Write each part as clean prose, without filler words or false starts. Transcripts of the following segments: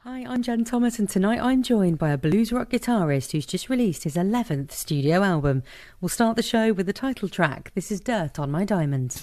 Hi, I'm Jen Thomas, and tonight I'm joined by a blues rock guitarist who's just released his 11th studio album. We'll start the show with the title track. This is Dirt on My Diamonds.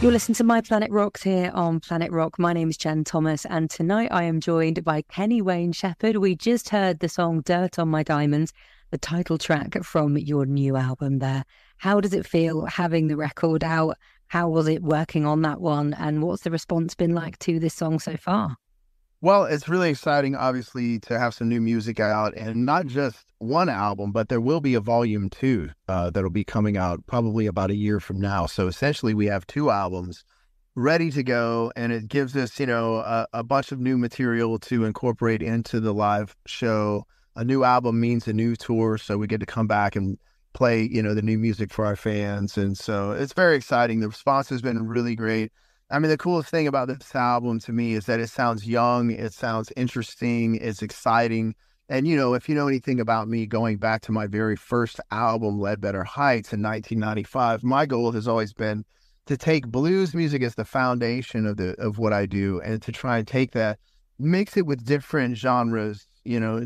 You're listening to My Planet Rocks here on Planet Rock. My name is Jen Thomas, and tonight I am joined by Kenny Wayne Shepherd. We just heard the song Dirt on My Diamonds, the title track from your new album there. How does it feel having the record out? How was it working on that one? And what's the response been like to this song so far? Well, it's really exciting, obviously, to have some new music out, and not just one album, but there will be a volume 2 that'll be coming out probably about a year from now. So essentially we have 2 albums ready to go, and it gives us, a bunch of new material to incorporate into the live show. A new album means a new tour, so we get to come back and play, the new music for our fans. And so it's very exciting. The response has been really great. I mean, the coolest thing about this album to me is that it sounds young, it sounds interesting, it's exciting. And, if you know anything about me, going back to my very first album, Ledbetter Heights, in 1995, my goal has always been to take blues music as the foundation of what I do, and to try and take that, mix it with different genres,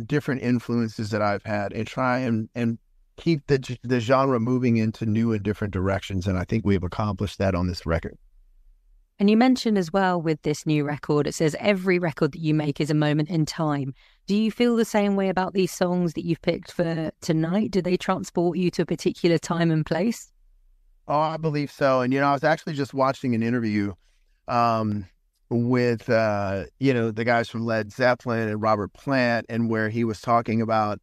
different influences that I've had, and try and keep the genre moving into new and different directions. And I think we've accomplished that on this record. And you mentioned as well with this new record, it says every record that you make is a moment in time. Do you feel the same way about these songs that you've picked for tonight? Do they transport you to a particular time and place? Oh, I believe so. And, I was actually just watching an interview with, the guys from Led Zeppelin and Robert Plant, and where he was talking about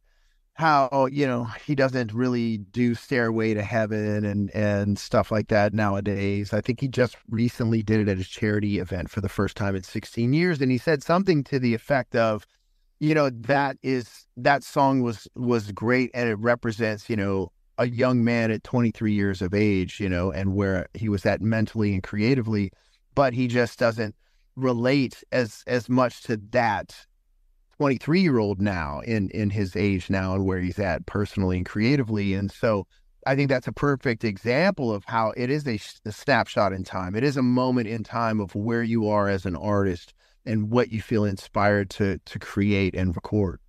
how, he doesn't really do Stairway to Heaven and stuff like that nowadays. I think he just recently did it at a charity event for the first time in 16 years. And he said something to the effect of, that song was great, and it represents, a young man at 23 years of age, and where he was at mentally and creatively, but he just doesn't relate as much to that 23-year-old now in his age now, and where he's at personally and creatively. And so I think that's a perfect example of how it is a snapshot in time. It is a moment in time of where you are as an artist and what you feel inspired to create and record.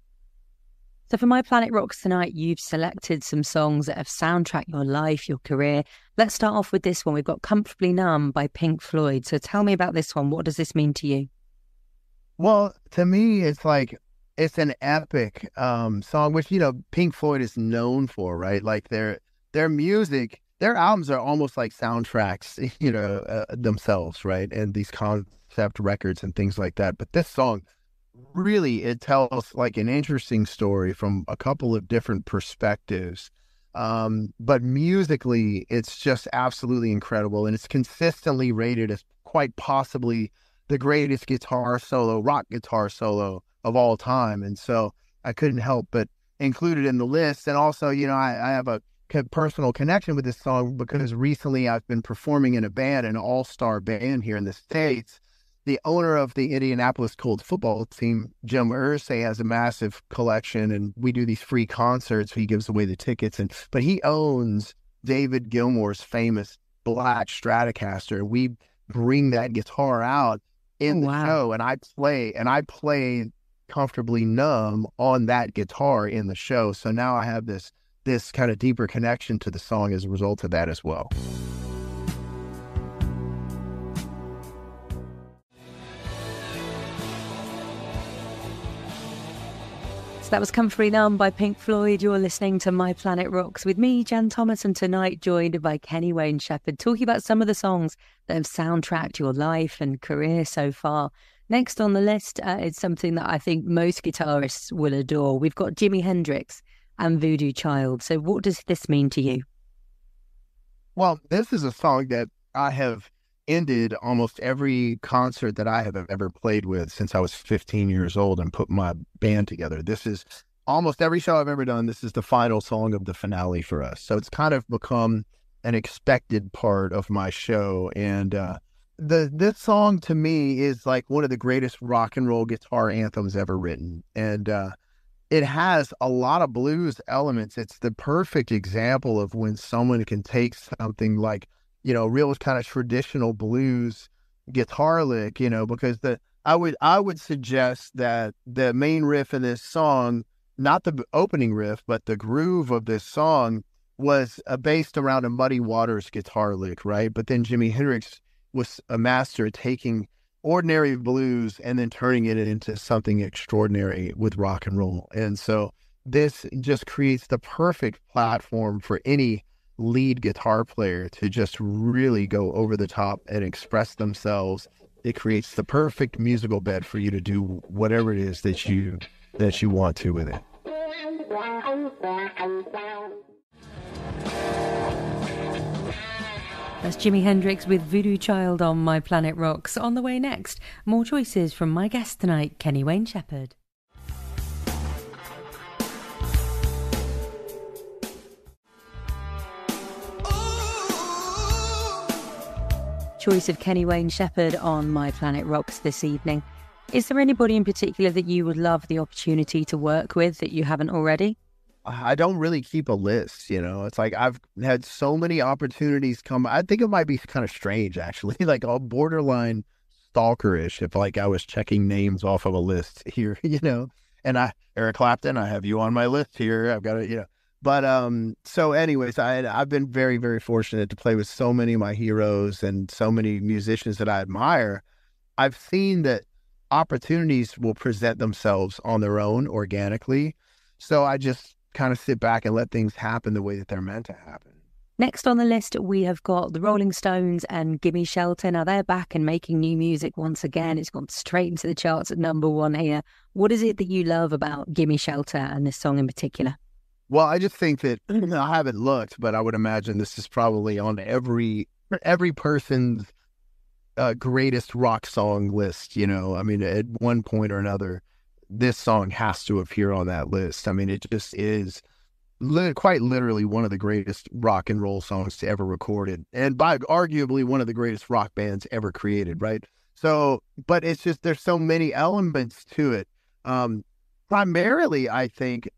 So for My Planet Rocks tonight, you've selected some songs that have soundtracked your life, your career. Let's start off with this one. We've got Comfortably Numb by Pink Floyd. So tell me about this one. What does this mean to you? Well, to me, it's an epic song, which, Pink Floyd is known for, right? Like their music, their albums are almost like soundtracks, themselves, right? And these concept records and things like that. But this song, really, it tells like an interesting story from a couple of different perspectives. But musically, it's just absolutely incredible. And it's consistently rated as quite possibly the greatest rock guitar solo of all time. And so I couldn't help but include it in the list. And also, I have a personal connection with this song because recently I've been performing in a band, an all-star band here in the States. The owner of the Indianapolis Colts football team, Jim Irsay, has a massive collection, and we do these free concerts. He gives away the tickets, but he owns David Gilmour's famous black Stratocaster. We bring that guitar out in the show, and I play Comfortably Numb on that guitar in the show. So now I have this kind of deeper connection to the song as a result of that as well. So that was Comfortably Numb by Pink Floyd. You're listening to My Planet Rocks with me, Jen Thomas, and tonight joined by Kenny Wayne Shepherd, talking about some of the songs that have soundtracked your life and career so far. Next on the list is something that I think most guitarists will adore. We've got Jimi Hendrix and Voodoo Chile. So what does this mean to you? Well, this is a song that I have ended almost every concert that I have ever played with since I was 15 years old and put my band together. This is almost every show I've ever done. This is the final song of the finale for us. So it's kind of become an expected part of my show. And this song to me is like one of the greatest rock and roll guitar anthems ever written. And it has a lot of blues elements. It's the perfect example of when someone can take something like, real kind of traditional blues guitar lick, because I would suggest that the main riff in this song, not the opening riff, but the groove of this song was based around a Muddy Waters guitar lick, right? But then Jimi Hendrix was a master at taking ordinary blues and then turning it into something extraordinary with rock and roll. And so this just creates the perfect platform for any lead guitar player to just really go over the top and express themselves. It creates the perfect musical bed for you to do whatever it is that you want to with it. That's Jimi Hendrix with Voodoo Child on My Planet Rocks. On the way next, more choices from my guest tonight, Kenny Wayne Shepherd. Choice of Kenny Wayne Shepherd on My Planet Rocks this evening. Is there anybody in particular that you would love the opportunity to work with that you haven't already? I don't really keep a list, It's like I've had so many opportunities come. I think it might be kind of strange, actually, like all borderline stalkerish if like I was checking names off of a list here, And Eric Clapton, I have you on my list here. I've got it, But so anyways, I've been very, very fortunate to play with so many of my heroes and so many musicians that I admire. I've seen that opportunities will present themselves on their own organically. So I just kind of sit back and let things happen the way that they're meant to happen. Next on the list, we have got the Rolling Stones and Gimme Shelter. Now, they're back and making new music once again. It's gone straight into the charts at #1 here. What is it that you love about Gimme Shelter and this song in particular? Well, I just think that I haven't looked, but I would imagine this is probably on every person's greatest rock song list. I mean, at one point or another, this song has to appear on that list. I mean, it just is quite literally one of the greatest rock and roll songs ever recorded, and by arguably one of the greatest rock bands ever created, right? So, but it's just, there's so many elements to it. Primarily, I think,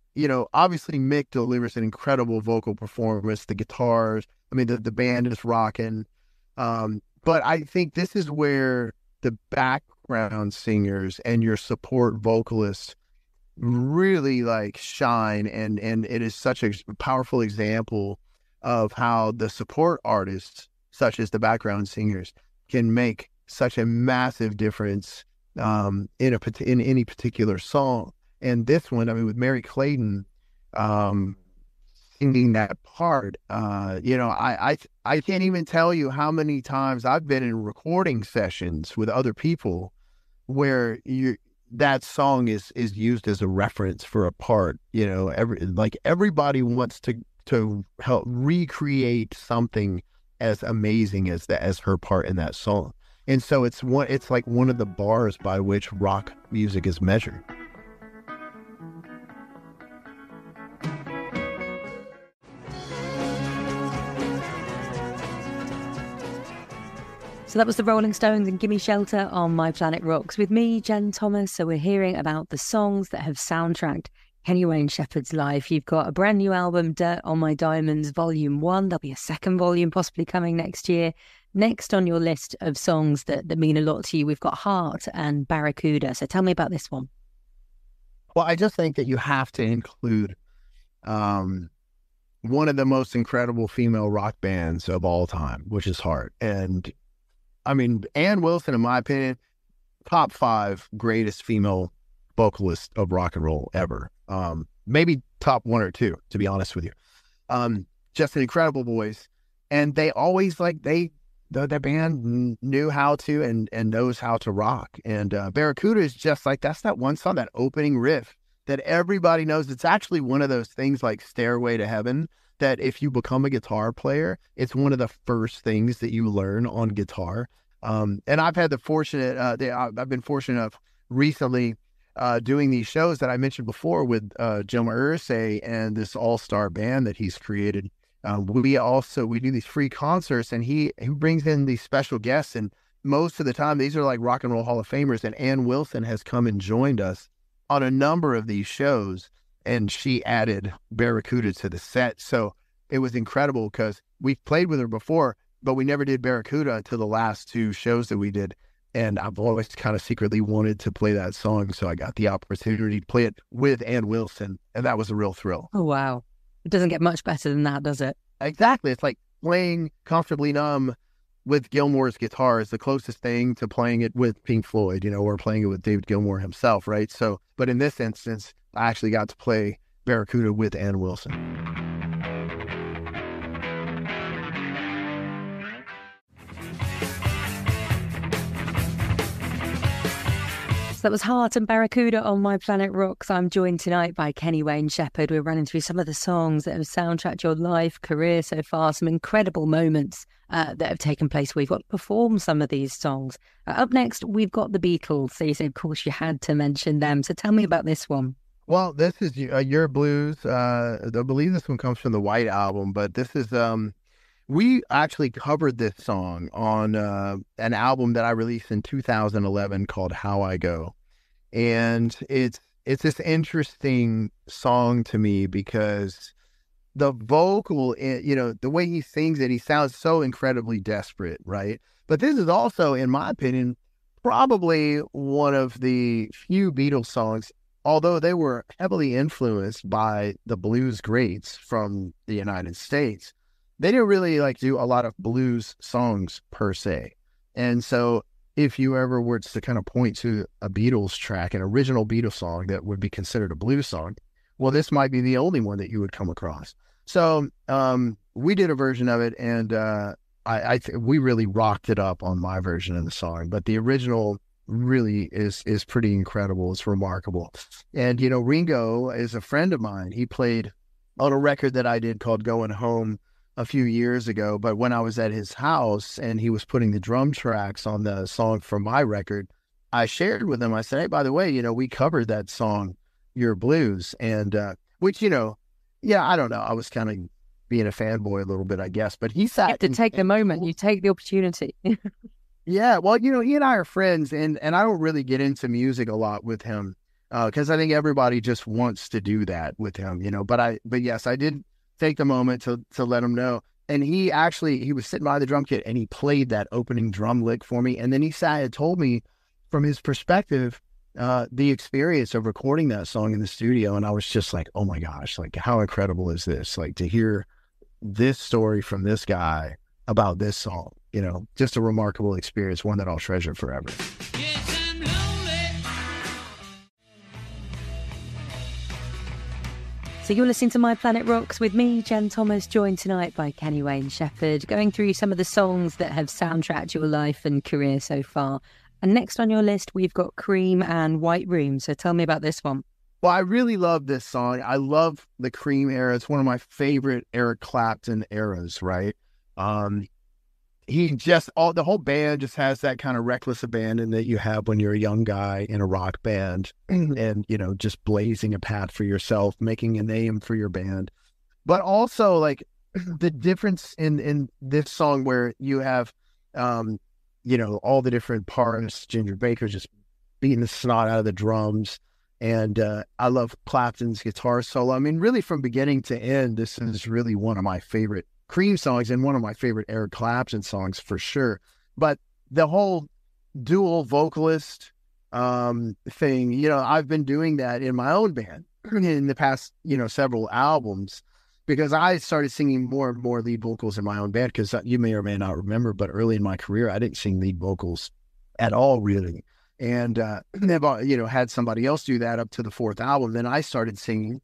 obviously Mick delivers an incredible vocal performance, the guitars, I mean, the band is rocking. But I think this is where the background singers and your support vocalists really like shine. And it is such a powerful example of how the support artists, such as the background singers, can make such a massive difference in any particular song. And this one, I mean, with Mary Clayton singing that part, I can't even tell you how many times I've been in recording sessions with other people where that song is used as a reference for a part. Everybody wants to help recreate something as amazing as her part in that song. And so it's like one of the bars by which rock music is measured. So that was the Rolling Stones and Gimme Shelter on My Planet Rocks with me, Jen Thomas. So we're hearing about the songs that have soundtracked Kenny Wayne Shepherd's life. You've got a brand new album, Dirt on My Diamonds, Volume 1. There'll be a second volume possibly coming next year. Next on your list of songs that mean a lot to you, we've got Heart and Barracuda. So tell me about this one. Well, I just think that you have to include one of the most incredible female rock bands of all time, which is Heart. And I mean, Ann Wilson, in my opinion, top 5 greatest female vocalists of rock and roll ever. Maybe top 1 or 2, to be honest with you. Just an incredible voice. And they always the band knew how to and knows how to rock. And Barracuda is just like, that's that one song, that opening riff that everybody knows. It's actually one of those things like Stairway to Heaven, that if you become a guitar player, it's one of the first things that you learn on guitar. And I've had the fortunate, I've been fortunate enough recently doing these shows that I mentioned before with Joe Marisay and this all-star band that he's created. We do these free concerts, and he brings in these special guests, and most of the time these are like Rock and Roll Hall of Famers, and Ann Wilson has come and joined us on a number of these shows. and she added Barracuda to the set. So it was incredible because we've played with her before, but we never did Barracuda until the last two shows that we did. And I've always kind of secretly wanted to play that song. So I got the opportunity to play it with Ann Wilson. And that was a real thrill. Oh, wow. It doesn't get much better than that, does it? Exactly. It's like playing Comfortably Numb with Gilmour's guitar is the closest thing to playing it with Pink Floyd, or playing it with David Gilmour himself, right? So, but in this instance, I actually got to play Barracuda with Ann Wilson. That was Heart and Barracuda on My Planet Rocks. I'm joined tonight by Kenny Wayne Shepherd. We're running through some of the songs that have soundtracked your life, career so far, some incredible moments that have taken place where you've got to perform some of these songs. Up next, we've got the Beatles. So you said, of course, you had to mention them. So tell me about this one. Well, this is Yer Blues. I believe this one comes from the White Album, but this is... we actually covered this song on an album that I released in 2011 called How I Go. And it's this interesting song to me because the vocal, the way he sings it, he sounds so incredibly desperate, right? But this is also, in my opinion, probably one of the few Beatles songs, although they were heavily influenced by the blues greats from the United States. They didn't really do a lot of blues songs per se. And so if you ever were to kind of point to a Beatles track, an original Beatles song that would be considered a blues song, well, this might be the only one that you would come across. So we did a version of it, and we really rocked it up on my version of the song. But the original really is pretty incredible. It's remarkable. And, Ringo is a friend of mine. He played on a record that I did called Going Home a few years ago, but when I was at his house and he was putting the drum tracks on the song from my record, I shared with him, I said, hey, by the way, we covered that song, Yer Blues. And, which, I don't know. I was kind of being a fanboy a little bit, I guess, but he sat. You have to take the moment. You take the opportunity. Yeah. Well, he and I are friends, and I don't really get into music a lot with him because I think everybody just wants to do that with him, but yes, I did take the moment to let him know. And he was sitting by the drum kit and he played that opening drum lick for me. And then he sat and told me from his perspective, the experience of recording that song in the studio. And I was just like, oh my gosh, how incredible is this? To hear this story from this guy about this song, just a remarkable experience, one that I'll treasure forever. So you're listening to My Planet Rocks with me, Jen Thomas, joined tonight by Kenny Wayne Shepherd, going through some of the songs that have soundtracked your life and career so far. And next on your list, we've got Cream and White Room. So tell me about this one. Well, I really love this song. I love the Cream era. It's one of my favorite Eric Clapton eras, right? The whole band just has that kind of reckless abandon that you have when you're a young guy in a rock band and, just blazing a path for yourself, making a name for your band. But also the difference in this song where you have, all the different parts, Ginger Baker just beating the snot out of the drums. And I love Clapton's guitar solo. I mean, really from beginning to end, this is really one of my favorite Cream songs and one of my favorite Eric Clapton songs for sure. But the whole dual vocalist thing, I've been doing that in my own band in the past, several albums, because I started singing more and more lead vocals in my own band, because you may or may not remember, but early in my career, I didn't sing lead vocals at all, really. And had somebody else do that up to the fourth album. Then I started singing.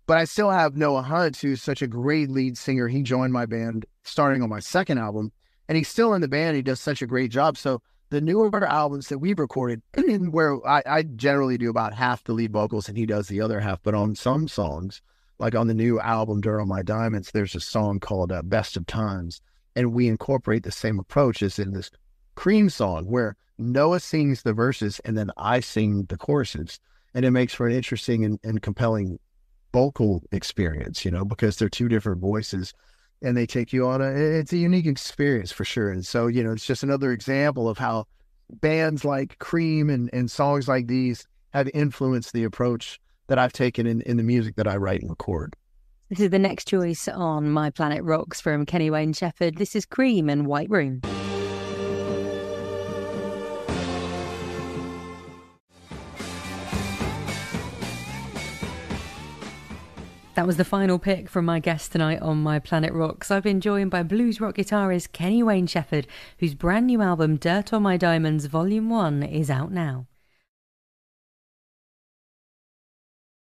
But I still have Noah Hunt, who's such a great lead singer. He joined my band starting on my second album, and he's still in the band. He does such a great job. So the newer albums that we've recorded, where I generally do about half the lead vocals and he does the other half, but on some songs, like on the new album, Durham My Diamonds, there's a song called Best of Times, and we incorporate the same approach as in this Cream song, where Noah sings the verses and then I sing the choruses, and it makes for an interesting and compelling vocal experience, because they're two different voices and they take you on it's a unique experience for sure. And so, it's just another example of how bands like Cream and songs like these have influenced the approach that I've taken in the music that I write and record. This is the next choice on My Planet Rocks from Kenny Wayne Shepherd. This is Cream and White Room. That was the final pick from my guest tonight on My Planet Rocks. I've been joined by blues rock guitarist Kenny Wayne Shepherd, whose brand new album Dirt on My Diamonds Volume 1 is out now.